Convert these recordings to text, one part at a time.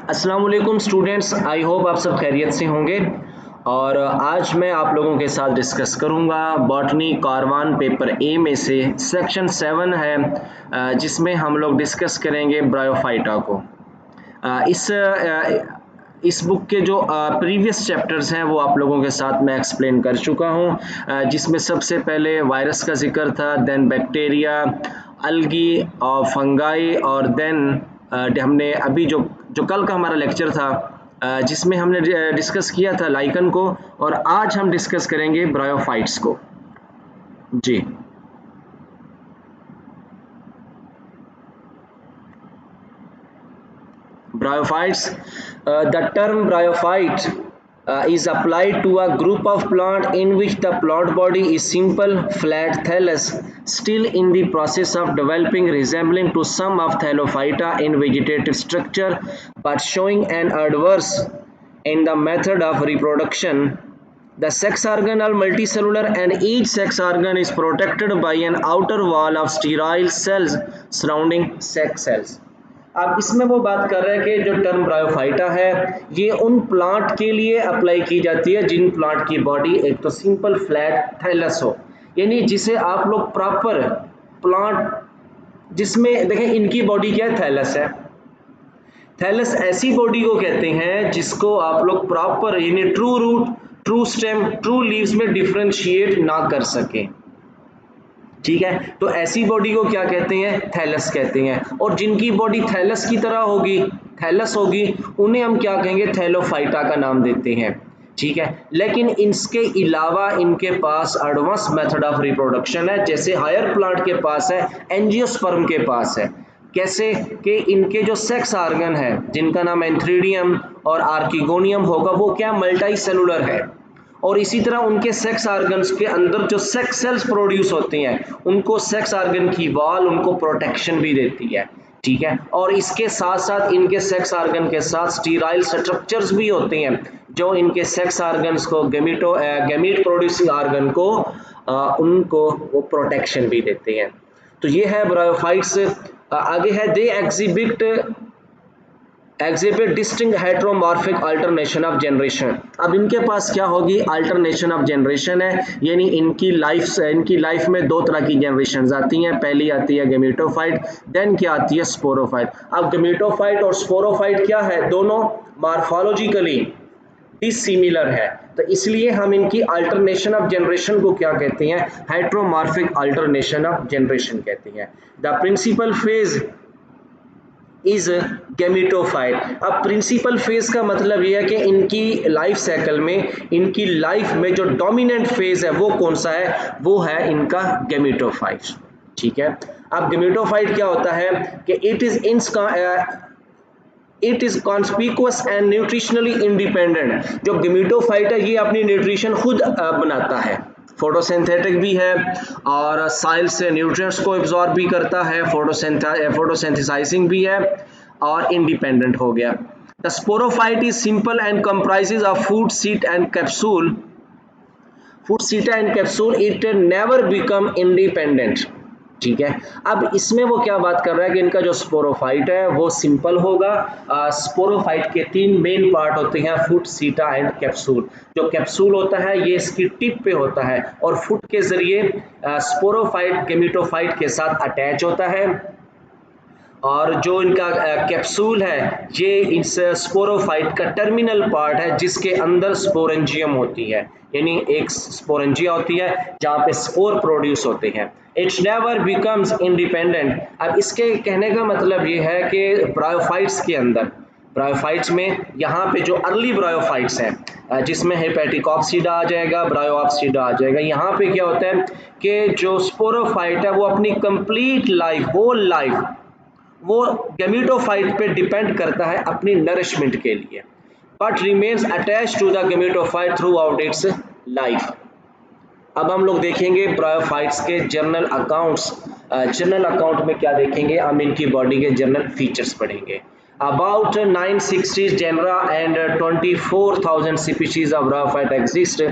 अस्सलाम वालेकुम students, I hope आप सब खैरियत से होंगे। और आज मैं आप लोगों के साथ डिस्कस करूंगा बॉटनी कारवान पेपर ए में से सेक्शन 7 है, जिसमें हम लोग डिस्कस करेंगे ब्रायोफाइटा को। इस बुक के जो प्रीवियस चैप्टर्स हैं वो आप लोगों के साथ मैं एक्सप्लेन कर चुका हूँ, जिसमें सबसे पहले वायरस का जिक्र था, देन बैक्टीरिया, अलगी और फंगाई, और देन हमने अभी जो जो कल का हमारा लेक्चर था जिसमें हमने डिस्कस किया था लाइकन को, और आज हम डिस्कस करेंगे ब्रायोफाइट्स को। जी, Bryophytes. The term bryophyte is applied to a group of plant in which the plant body is simple, flat thallus, still in the process of developing, resembling to some of Thallophyta in vegetative structure, but showing an adverse in the method of reproduction. The sex organ are multicellular and each sex organ is protected by an outer wall of sterile cells surrounding sex cells. अब इसमें वो बात कर रहे हैं कि जो term bryophyta है ये उन प्लांट के लिए अप्लाई की जाती है जिन प्लांट की बॉडी एक तो सिंपल फ्लैट थैलस हो, यानी जिसे आप लोग प्रॉपर प्लांट, जिसमें देखें इनकी बॉडी क्या है, थैलस है। थैलस ऐसी बॉडी को कहते हैं जिसको आप लोग प्रॉपर यानी true root, true stem, true leaves में डिफरेंशिएट ना कर सके। ठीक है, तो ऐसी बॉडी को क्या कहते हैं, थैलस कहते हैं। और जिनकी बॉडी थैलस की तरह होगी, थैलस होगी, उन्हें हम क्या कहेंगे, थैलोफाइटा का नाम देते हैं। ठीक है, लेकिन इसके अलावा इनके पास एडवांस मेथड ऑफ रिप्रोडक्शन है, जैसे हायर प्लांट के पास है, एंजियोस्पर्म के पास है। कैसे कि इनके जो सेक्स ऑर्गन है जिनका नाम एंथ्रीडियम और आर्किगोनियम होगा वो क्या मल्टी सेलुलर है, और इसी तरह उनके सेक्स ऑर्गन्स के अंदर जो सेक्स सेल्स प्रोड्यूस होती हैं उनको सेक्स ऑर्गन की वॉल उनको प्रोटेक्शन भी देती है। ठीक है, और इसके साथ साथ इनके सेक्स ऑर्गन के साथ स्टीराइल स्ट्रक्चर्स भी होते हैं जो इनके सेक्स ऑर्गन्स को गैमीट प्रोड्यूसिंग ऑर्गन को उनको वो प्रोटेक्शन भी देते हैं। तो ये है ब्रायोफाइट्स। आगे है they exhibit distinct heteromorphic alternation of generation. अब इनके पास क्या होगी, अल्टरनेशन ऑफ जनरेशन है, यानी इनकी लाइफ में दो तरह की जनरेशन आती हैं। पहली आती है गेमेटोफाइट, देन क्या आती है स्पोरोफाइट। अब गेमेटोफाइट और स्पोरोफाइट क्या है, दोनों मॉर्फोलॉजिकली डिसिमिलर है, तो इसलिए हम इनकी अल्टरनेशन ऑफ जनरेशन को क्या कहते हैं, हेटेरोमॉर्फिक अल्टरनेशन ऑफ जनरेशन कहते हैं। The principal phase is gametophyte. अब प्रिंसिपल फेज का मतलब यह है कि इनकी लाइफ साइकिल में, इनकी लाइफ में जो डोमिनेंट फेज है वो कौन सा है, वो है इनका गेमेटोफाइट। ठीक है, अब गेमेटोफाइट क्या होता है कि it is conspicuous and nutritionally independent. जो गेमेटोफाइट है ये अपनी न्यूट्रिशन खुद बनाता है, फोटोसिंथेटिक भी है और साइल से न्यूट्रिएंट्स को एब्जॉर्ब भी करता है, फोटोसिंथेसाइजिंग भी है और इंडिपेंडेंट हो गया। The sporophyte is simple and comprises of food seat and capsule, it never become independent. ठीक है, अब इसमें वो क्या बात कर रहा है कि इनका जो स्पोरोफाइट है वो सिंपल होगा। स्पोरोफाइट के तीन मेन पार्ट होते हैं, फुट, सीटा एंड कैप्सूल। जो कैप्सूल होता है ये इसकी टिप पे होता है और फुट के जरिए स्पोरोफाइट गेमेटोफाइट के साथ अटैच होता है, और जो इनका कैप्सूल है ये इस स्पोरोफाइट का टर्मिनल पार्ट है जिसके अंदर स्पोरेंजियम होती है, यानी एक स्पोरेंजिया होती है जहाँ पे स्पोर प्रोड्यूस होते हैं। It's never becomes independent. अब इसके कहने का मतलब ये है कि ब्रायोफाइट्स के अंदर, ब्रायोफाइट्स में यहाँ पे जो अर्ली ब्रायोफाइट्स हैं जिसमें हेपेटिकॉप्सिडा आ जाएगा, ब्रायोप्सिडा आ जाएगा, यहाँ पे क्या होता है कि जो स्पोरोफाइट है वो अपनी कंप्लीट लाइफ, होल लाइफ वो गेमेटोफाइट पे डिपेंड करता है अपनी नरिशमेंट के लिए, but remains attach to the gametophyte throughout its life. अब हम लोग देखेंगे ब्रायोफाइट्स के जर्नल अकाउंट्स। जर्नल अकाउंट में क्या देखेंगे, हम इनकी बॉडी के जर्नल फीचर्स पढ़ेंगे। About 960 genera and 24,000 species of bryophyte exist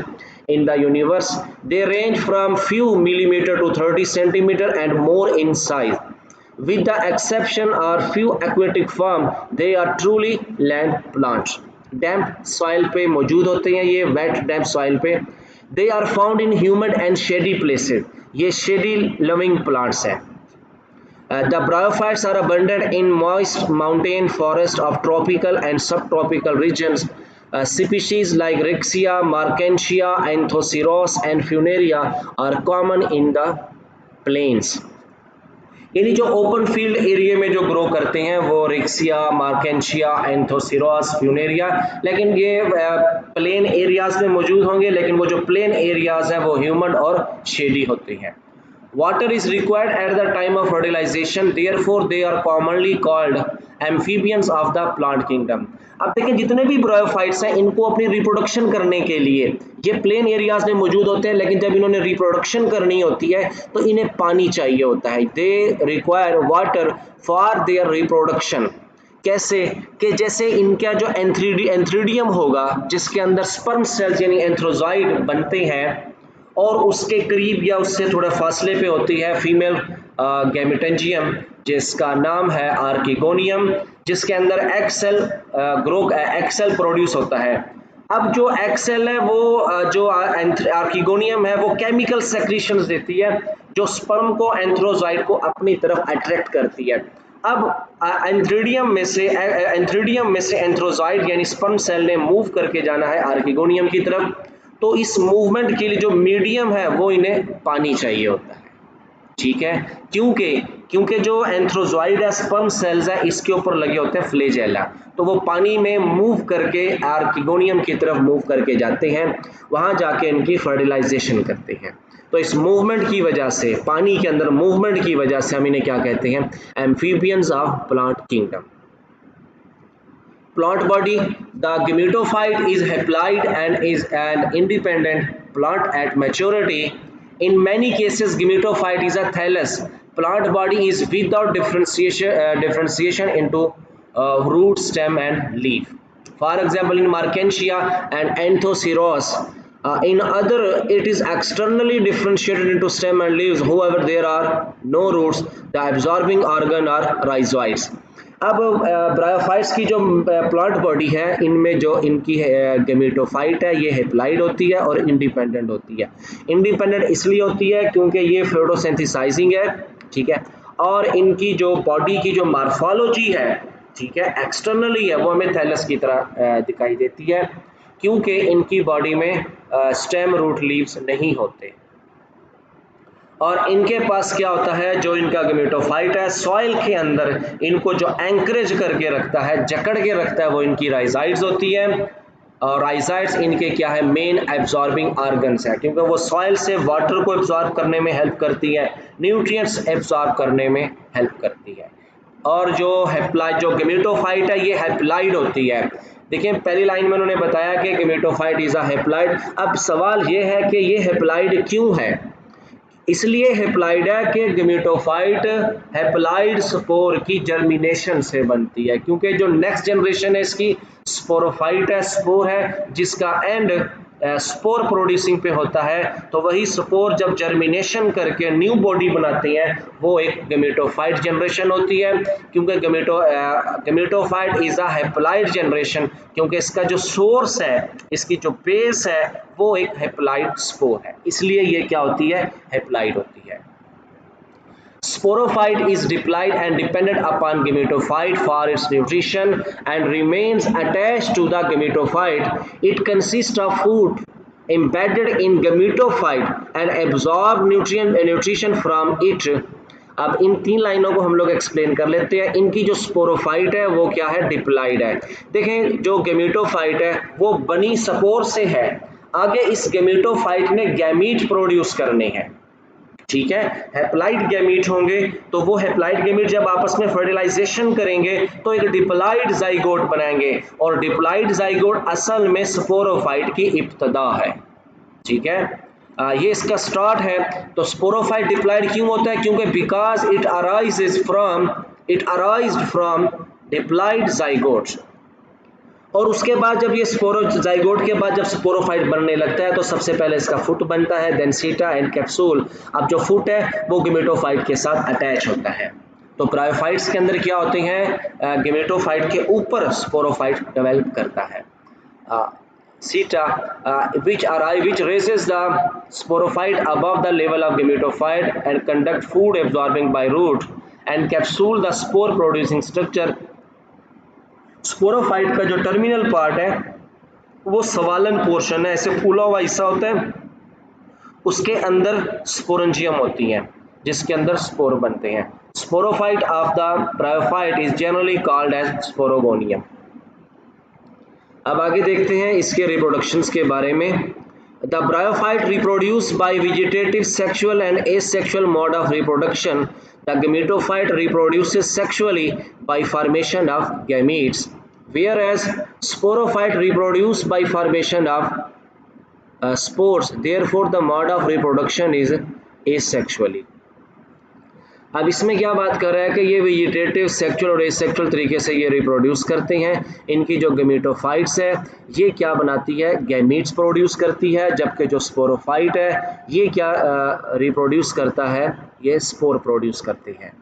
in the universe. They range from few millimeter to 30 centimeter and more in size. with the exception or few aquatic form they are truly land plants. Damp soil पे मौजूद होते हैं ये, wet damp soil पे. They are found in humid and shady places, ये shady loving plants हैं. The bryophytes are abundant in moist mountain forest of tropical and subtropical regions. Species like Rixia, Markensia, Anthoceros and Funaria are common in the plains. यानी जो open field area में जो grow करते हैं वो Riccia, Marchantia, Anthoceros, Funaria, लेकिन ये plain areas में मौजूद होंगे, लेकिन वो जो प्लेन एरियाज हैं वो ह्यूमड और शेडी होते हैं. Water is required at the time of fertilization, therefore they are commonly called amphibians of the plant kingdom. अब देखें जितने भी ब्रायोफाइट्स हैं इनको अपनी रिप्रोडक्शन करने के लिए ये प्लेन एरियाज में मौजूद होते हैं, लेकिन जब इन्होंने रिप्रोडक्शन करनी होती है तो इन्हें पानी चाहिए होता है. They require water for their reproduction. कैसे कि जैसे इनका जो एंथ्रीडियम होगा जिसके अंदर स्पर्म सेल्स यानी एंथ्रोजॉइड बनते हैं और उसके करीब या उससे थोड़ा फासले पे होती है फीमेल गैमेटेंजियम जिसका नाम है आर्किगोनियम, जिसके अंदर एक्सेल प्रोड्यूस होता है. अब जो एक्सेल है वो जो आर्किगोनियम है वो केमिकल सेक्रीशंस देती है जो स्पर्म को एंथ्रोजॉइड को अपनी तरफ अट्रैक्ट करती है. अब एंथ्रीडियम में से एंथ्रोजॉइड यानी स्पर्म सेल ने मूव करके जाना है आर्किगोनियम की तरफ, तो इस मूवमेंट के लिए जो मीडियम है वो इन्हें पानी चाहिए होता है. ठीक है, क्योंकि जो एंथ्रोजॉइड है स्पर्म सेल्स है इसके ऊपर लगे होते हैं फ्लैजेला, तो वो पानी में मूव करके आर्किगोनियम की तरफ मूव करके जाते हैं, वहां जाके इनकी फर्टिलाइजेशन करते हैं. तो इस मूवमेंट की वजह से, पानी के अंदर मूवमेंट की वजह से हम इन्हें क्या कहते हैं, amphibians of plant kingdom. Plant body. The gametophyte is haploid and is an independent plant at maturity. In many cases, gametophyte is a thallus. Plant body is without differentiation into root, stem, and leaf. For example, in Markensia and Anthoceros. In other, it is externally differentiated into stem and leaves. However, there are no roots. The absorbing organ are rhizoids. अब bryophytes की जो plant body है इनमें जो इनकी gametophyte है ये haploid होती है और इंडिपेंडेंट होती है. इंडिपेंडेंट इसलिए होती है क्योंकि ये फोटोसिंथेसाइजिंग है, ठीक है, और इनकी जो बॉडी की जो मॉर्फोलॉजी है, ठीक है, एक्सटर्नली है वो हमें थैलस की तरह दिखाई देती है क्योंकि इनकी बॉडी में स्टेम, रूट, लीव्स नहीं होते. और इनके पास क्या होता है, जो इनका गैमेटोफाइट है सॉइल के अंदर इनको जो एंकरेज करके रखता है, जकड़ के रखता है, वो इनकी राइजाइड्स होती है. और राइजाइड्स इनके क्या है, मेन एब्जॉर्बिंग ऑर्गन्स है क्योंकि वो सॉइल से वाटर को एब्जॉर्ब करने में हेल्प करती है, न्यूट्रिएंट्स एब्जॉर्ब करने में हेल्प करती है. और जो गैमेटोफाइट है ये हेप्लाइड होती है. देखिए पहली लाइन में उन्होंने बताया कि गैमेटोफाइट इज अ हेप्लाइड. अब सवाल ये है कि ये हेप्लाइड क्यों है. इसलिए हेप्लाइड है कि गैमेटोफाइट हेप्लाइड स्पोर की जर्मिनेशन से बनती है क्योंकि जो नेक्स्ट जनरेशन है इसकी स्पोरोफाइट है, स्पोर है जिसका एंड स्पोर प्रोड्यूसिंग पे होता है, तो वही स्पोर जब जर्मिनेशन करके न्यू बॉडी बनाते हैं वो एक गैमेटोफाइट जनरेशन होती है. क्योंकि gametophyte is a haploid generation क्योंकि इसका जो सोर्स है, इसकी जो बेस है वो एक हेप्लाइड स्पोर है, इसलिए ये क्या होती है, हेप्लाइड होती है. Sporophyte is diploid and dependent upon gametophyte for its nutrition and remains attached to the gametophyte. It consists of food embedded in gametophyte and absorb nutrition from it. अब इन 3 लाइनों को हम लोग एक्सप्लेन कर लेते हैं. इनकी जो स्पोरोफाइट है वो क्या है, डिप्लॉइड है. देखें जो गैमेटोफाइट है वो बनी स्पोर से है. आगे इस गैमेटोफाइट ने गैमीट प्रोड्यूस करने हैं, ठीक है, हेप्लाइड गैमीट होंगे, तो वो हेप्लाइड गैमीट जब आपस में फर्टिलाइजेशन करेंगे तो एक डिप्लॉइड जाइगोट बनाएंगे और डिप्लॉइड जाइगोट असल में स्पोरोफाइट की इब्तदा है. ठीक है, ये इसका स्टार्ट है. तो स्पोरोफाइट डिप्लॉइड क्यों होता है, क्योंकि because it arised from diploid zygotes. और उसके बाद जब ये जाइगोट के बाद जब स्पोरोफाइट बनने लगता है तो सबसे पहले इसका फुट बनता है, देन सीटा एंड कैप्सूल. अब जो फुट है वो गैमेटोफाइट के साथ अटैच होता है. तो ब्रायोफाइट्स के अंदर क्या होते हैं, गेमेटोफाइट के ऊपर स्पोरोफाइट डेवलप करता है। Seta, which raises the sporophyte above the level of gametophyte and conduct food absorbing by root and capsule the spore producing structure। Sporophyte का जो टर्मिनल पार्ट है वो सवालन पोर्शन है, ऐसे फूला हुआ हिस्सा होता है, उसके अंदर स्पोरेंजियम होती है जिसके अंदर स्पोर बनते हैं। Sporophyte of the bryophyte is generally called as sporogonium. अब आगे देखते हैं इसके रिप्रोडक्शंस के बारे में। The bryophyte reproduce by vegetative sexual and asexual mode of reproduction. The gametophyte reproduces sexually by formation of gametes, whereas sporophyte reproduce by formation of spores, therefore the mode of reproduction is asexually। अब इसमें क्या बात कर रहा है कि ये vegetative sexual और एसेक्सुअल तरीके से ये रिप्रोड्यूस करते हैं। इनकी जो गेमेटोफाइट्स है ये क्या बनाती है, गैमीट्स प्रोड्यूस करती है, जबकि जो स्पोरोफाइट है ये क्या रिप्रोड्यूस करता है, ये स्पोर प्रोड्यूस करती है।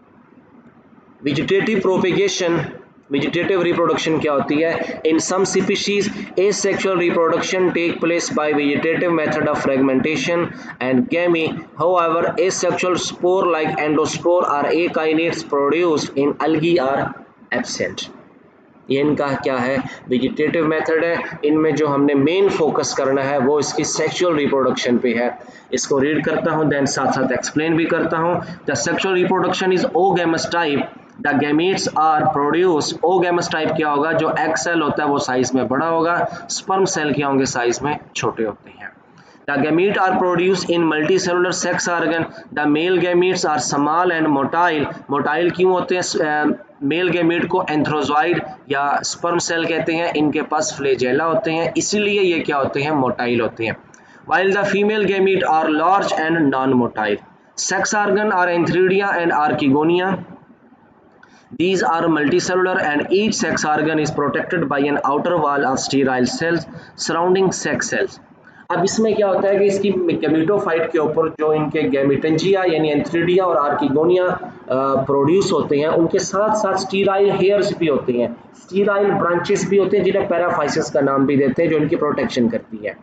वेजिटेटिव प्रोपेगेशन, वेजिटेटिव रिप्रोडक्शन क्या होती है, in some species asexual reproduction take place by vegetative method of fragmentation and gemmae, however asexual spore like endospore और akinetes produced in algae are absent. ये इनका क्या है, वेजिटेटिव मेथड है। इनमें जो हमने मेन फोकस करना है वो इसकी सेक्सुअल रिप्रोडक्शन पे है। इसको रीड करता हूँ देन साथ साथ एक्सप्लेन भी करता हूँ। The sexual reproduction is oogamous type, the gametes are produce. Oogamous type क्या होगा, जो एग सेल होता है वो साइज में बड़ा होगा, स्पर्म सेल क्या होंगे साइज में छोटे होते हैं। The gamete are produced in multicellular sex organ. The male gametes are small and motile. Motile क्यों होते हैं, मेल गैमीट को एंथ्रोजॉइड या स्पर्म सेल कहते हैं, इनके पास फ्लैजेला होते हैं, इसीलिए ये क्या होते हैं, मोटाइल होते हैं। While the female gamete are large and non-motile. Sex organ are antheridia and archegonia. These are multicellular and each sex organ is protected by an outer wall of sterile cells surrounding sex cells. अब इसमें क्या होता है कि इसकी gametophyte के ऊपर जो इनके गैमेटेंजिया यानी एंथ्रीडिया और आर्किगोनिया प्रोड्यूस होते हैं, उनके साथ साथ स्टीराइल हेयर्स भी होते हैं, स्टीराइल ब्रांचेस भी होते हैं जिन्हें पैराफाइसिस का नाम भी देते हैं, जो इनकी प्रोटेक्शन करती है।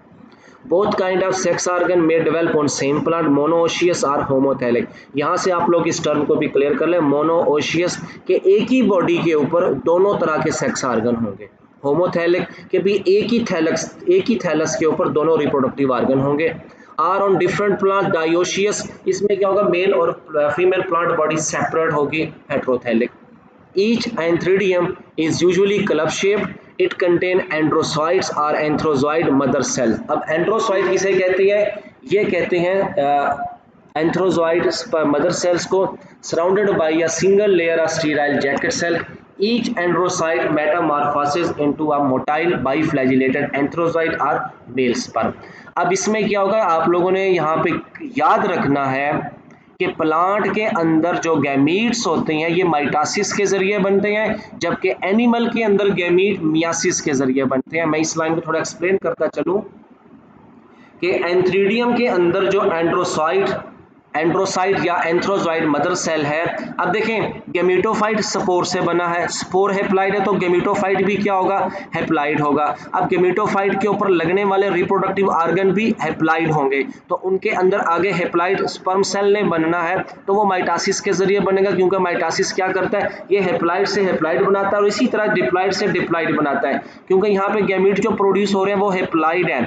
Both kind of sex organ में डेवलप ऑन सेम प्लांट, मोनोओशियस और होमोथैलिक। यहाँ से आप लोग इस टर्म को भी क्लियर कर लें, मोनोओशियस के एक ही बॉडी के ऊपर दोनों तरह के सेक्स ऑर्गन होंगे, होमोथैलिक के भी एक ही थैलस के ऊपर दोनों रिप्रोडक्टिव ऑर्गन होंगे। Are on different plant, dioecious, इसमें क्या होगा, मेल और फीमेल प्लांट बॉडी सेपरेट होगी, heterothallic. Each antheridium is usually club shaped, it contain androcytes और एंथ्रोजॉइड मदर सेल। अब एंड्रोसाइट किसे कहते हैं, ये कहते हैं एंथ्रोजॉइड मदर सेल्स को, surrounded by a single layer of sterile jacket cell. Each androcyte metamorphoses into a motile biflagellated anthrozoid or male sperm। अब इसमें क्या होगा, आप लोगों ने यहाँ पे याद रखना है कि प्लांट के अंदर जो गैमीट्स होते हैं ये माइटोसिस के जरिए बनते हैं, जबकि एनिमल के अंदर गैमीट मियासिस के जरिए बनते हैं। मैं इस लाइन को थोड़ा एक्सप्लेन करता चलूं कि एंथ्रीडियम के अंदर जो एंड्रोसाइट या एंथ्रोजॉइड मदर सेल है, अब देखें गेमेटोफाइट स्पोर से बना है, स्पोर हेप्लाइड है तो गेमेटोफाइट भी क्या होगा, हेप्लाइड होगा। अब गेमेटोफाइट के ऊपर लगने वाले रिप्रोडक्टिव ऑर्गन भी हेप्लाइड होंगे, तो उनके अंदर आगे हेप्लाइड स्पर्म सेल ने बनना है तो वो माइटोसिस के जरिए बनेगा, क्योंकि माइटोसिस क्या करता है, ये हेप्लाइड से हेप्लाइड बनाता है और इसी तरह डिप्लाइड से डिप्लाइड बनाता है, क्योंकि यहाँ पे गैमीट जो प्रोड्यूस हो रहे हैं वो हेप्लाइड है।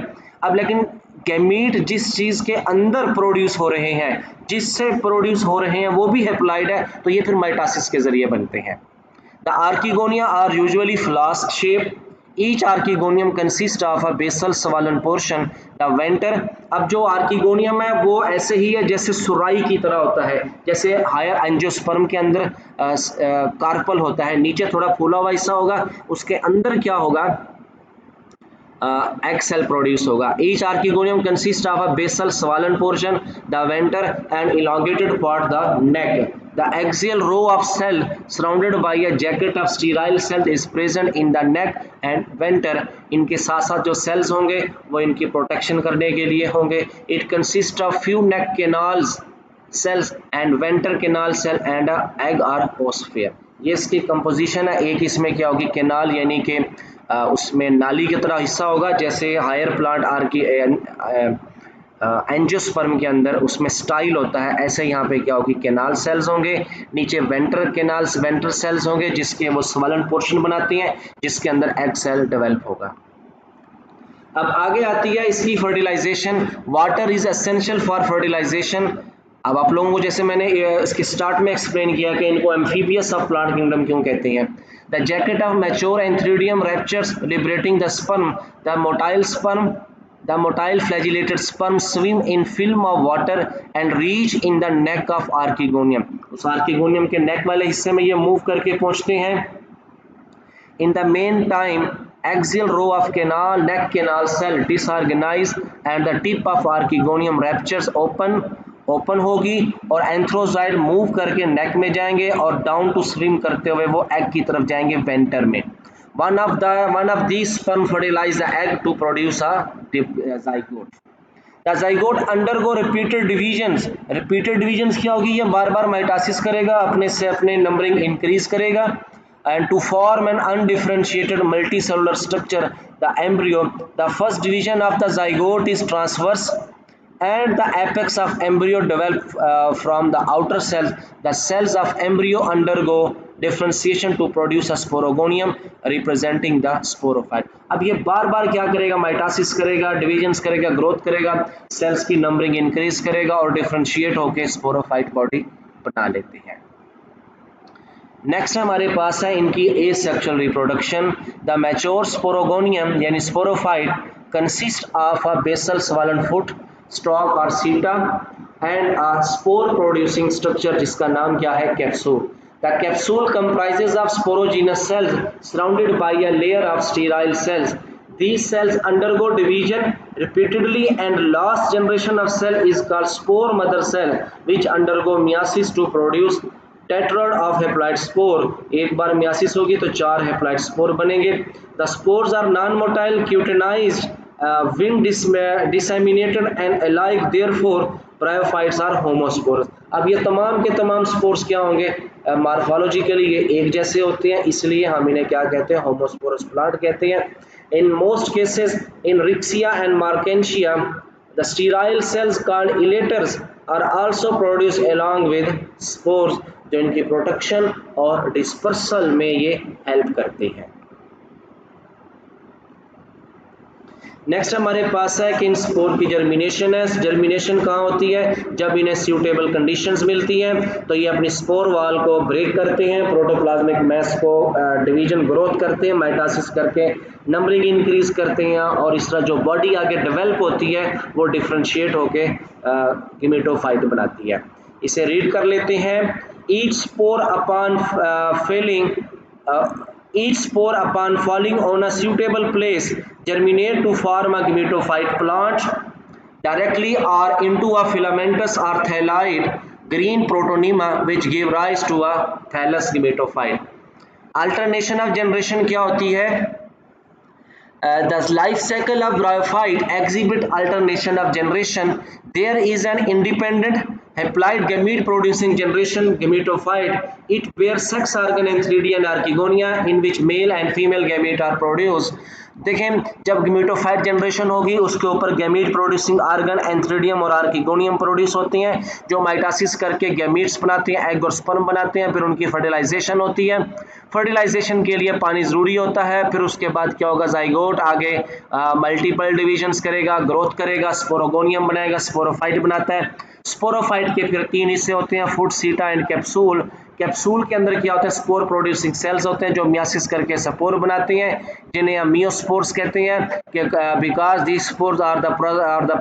अब लेकिन गैमीट जिस चीज के अंदर प्रोड्यूस हो रहे हैं, जिससे प्रोड्यूस हो रहे हैं वो भी हेप्लाइड है, तो ये फिर माइटोसिस के जरिए बनते हैं। The archegonia are usually flask shape, each archegonium consist of a basal swollen portion, the venter. अब जो आर्किगोनियम है वो ऐसे ही है जैसे सुराई की तरह होता है, जैसे हायर एंजियोस्पर्म के अंदर कार्पल होता है, नीचे थोड़ा फूला हुआ हिस्सा होगा, उसके अंदर क्या होगा, egg cell produce होगा। Each archegonium consists of a basal swollen portion, the venter, and elongated part, the neck. The axial row of cell surrounded by a jacket of sterile cells is present in the neck and venter. इनके साथ साथ जो cells होंगे वो इनकी protection करने के लिए होंगे। It consists of few neck canals cells and ventral canal cell and a egg or oosphere। ये इसकी कंपोजिशन है। एक इसमें क्या होगी, कैनाल यानी कि उसमें नाली की तरह हिस्सा होगा, जैसे हायर प्लांट आर की एंजियोस्पर्म के अंदर उसमें स्टाइल होता है, ऐसे यहाँ पे क्या होगी, कैनाल सेल्स होंगे। नीचे वेंट्रल सेल्स होंगे जिसके वो स्वलन पोर्शन बनाती हैं, जिसके अंदर एग सेल डेवलप होगा। अब आगे आती है इसकी fertilisation. Water is essential for fertilisation. अब आप लोगों को जैसे मैंने इसके स्टार्ट में एक्सप्लेन किया कि इनको एम्फीबियस ऑफ प्लांट किंगडम क्यों कहते हैं। The jacket of mature antheridium raptures liberating the sperm, the motile flagellated sperm swim in film of water and reach in the neck of archegonium। उस archegonium के नेक वाले हिस्से में ये मूव करके पहुंचते हैं। In the meantime, axial row of neck canal cell disorganized and the tip of archegonium ruptures open होगी और एंथ्रोजाइड मूव करके नेक में जाएंगे और डाउन टू स्विम करते हुए वो एग की तरफ जाएंगे वेंटर में। One of these sperm fertilize the egg to produce a zygote। The zygote undergo repeated divisions। repeated divisions क्या होगी, ये बार बार माइटोसिस करेगा, अपने से अपने नंबरिंग इंक्रीज करेगा and to form an undifferentiated multicellular structure, the embryo। The first division of the zygote is transverse and the apex of embryo develop from the outer cells। The cells of embryo undergo differentiation to produce a sporogonium representing the sporophyte। अब ये बार बार क्या करेगा, mitosis करेगा, divisions करेगा, growth करेगा, sales की numbering increase करेगा और डिफरेंशिएट होकर स्पोरोफाइट बॉडी बना लेते हैं। नेक्स्ट हमारे पास है इनकी asexual reproduction. The mature sporogonium यानी sporophyte consist of a basal swollen foot, stalk और seta and a spore producing structure जिसका नाम क्या है, capsule. The capsule comprises of sporogenous cells surrounded by a layer of sterile cells. These cells undergo division repeatedly and last generation of cell is called spore mother cell which undergo meiosis to produce tetrad of haploid spore। एक बार meiosis होगी तो 4 haploid spore बनेंगे। The spores are non-motile, cutinized, wing disseminated and alike, therefore bryophytes are homosporous। अब ये तमाम के तमाम spores क्या होंगे, मॉर्फोलॉजिकली ये एक जैसे होते हैं, इसलिए हम इन्हें क्या कहते हैं, होमोस्पोरस प्लांट कहते हैं। In most cases, in Rixia and Markensia, the sterile cells called elaters are also produced along with spores, जो इनकी प्रोटेक्शन और डिस्पर्सल में ये हेल्प करते हैं। नेक्स्ट हमारे पास है कि इन स्पोर की जर्मिनेशन है। जर्मिनेशन कहाँ होती है, जब इन्हें सूटेबल कंडीशंस मिलती हैं तो ये अपनी स्पोर वाल को ब्रेक करते हैं, प्रोटोप्लाज्मिक मैस को डिवीजन ग्रोथ करते हैं, माइटोसिस करके नंबरिंग इंक्रीज करते हैं और इस तरह जो बॉडी आगे डेवलप होती है वो डिफरेंशिएट होके गेमेटोफाइट बनाती है। इसे रीड कर लेते हैं। Each spore upon falling each spore upon falling on a suitable place germinate to form a gametophyte plant directly or into a filamentous or thalloid green protonema which give rise to a thallus gametophyte। alternation of generation क्या होती है, the life cycle of bryophyte exhibit alternation of generation। There is an independent haploid gamete producing generation gametophyte। It bears sex organ antheridia and archegonia in which male and female gamete are produced। देखें, जब gametophyte generation होगी उसके ऊपर gamete producing organ antheridium और archegonium produce होते हैं जो mitosis करके गैमीट्स बनाते हैं, एग और स्पर्म बनाते हैं, फिर उनकी फर्टिलाइजेशन होती है। फर्टिलाइजेशन के लिए पानी ज़रूरी होता है, फिर उसके बाद क्या होगा, जाइगोट आगे मल्टीपल डिविजन्स करेगा, ग्रोथ करेगा, स्पोरोगोनियम बनाएगा, स्पोरोफाइट बनाता है। स्पोरोफाइट के फिर 3 हिस्से होते हैं, फुट, सीटा एंड कैप्सूल। कैप्सूल के अंदर क्या होता है, स्पोर प्रोड्यूसिंग सेल्स होते हैं जो मियासिस करके स्पोर बनाते हैं, जिन्हें हम मियोस्पोर्स कहते हैं कि because these spores are the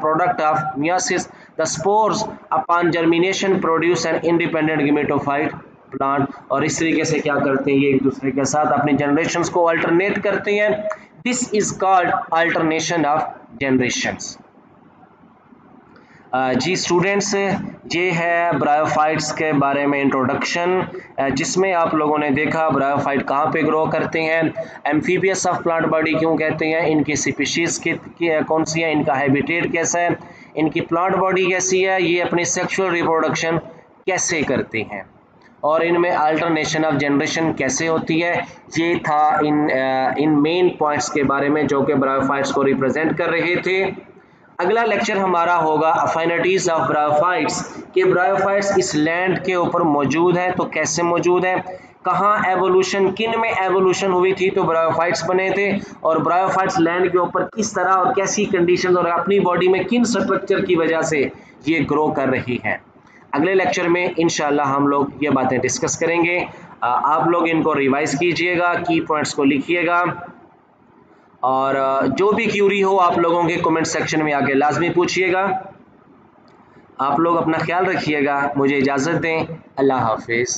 product of meiosis. The spores upon germination produce an independent gametophyte plant. और इस तरीके से क्या करते हैं, ये एक दूसरे के साथ अपने जनरेशंस को अल्टरनेट करते हैं। This is called alternation of generations. जी स्टूडेंट्स, ये है ब्रायोफाइट्स के बारे में इंट्रोडक्शन, जिसमें आप लोगों ने देखा ब्रायोफाइट कहाँ पे ग्रो करते हैं, एम्फीबियस ऑफ प्लांट बॉडी क्यों कहते हैं, इनकी स्पीशीज़ कौन सी है, इनका हैबिटेट कैसा है, इनकी प्लांट बॉडी कैसी है, ये अपनी सेक्सुअल रिप्रोडक्शन कैसे करते हैं, और इनमें अल्टरनेशन ऑफ जनरेशन कैसे होती है। ये था इन मेन पॉइंट्स के बारे में जो कि ब्रायोफाइट्स को रिप्रेजेंट कर रहे थे। अगला लेक्चर हमारा होगा अफाइनिटीज ऑफ ब्रायोफाइट्स, कि ब्रायोफाइट्स इस लैंड के ऊपर मौजूद है तो कैसे मौजूद है, कहाँ एवोल्यूशन, किन में एवोल्यूशन हुई थी तो ब्रायोफाइट्स बने थे, और ब्रायोफाइट्स लैंड के ऊपर किस तरह और कैसी कंडीशंस और अपनी बॉडी में किन स्ट्रक्चर की वजह से ये ग्रो कर रही हैं। अगले लेक्चर में इंशाल्लाह हम लोग ये बातें डिस्कस करेंगे। आप लोग इनको रिवाइज कीजिएगा, की पॉइंट्स को लिखिएगा, और जो भी क्यूरी हो आप लोगों के कमेंट सेक्शन में आके लाजमी पूछिएगा। आप लोग अपना ख्याल रखिएगा, मुझे इजाज़त दें, अल्लाह हाफिज़।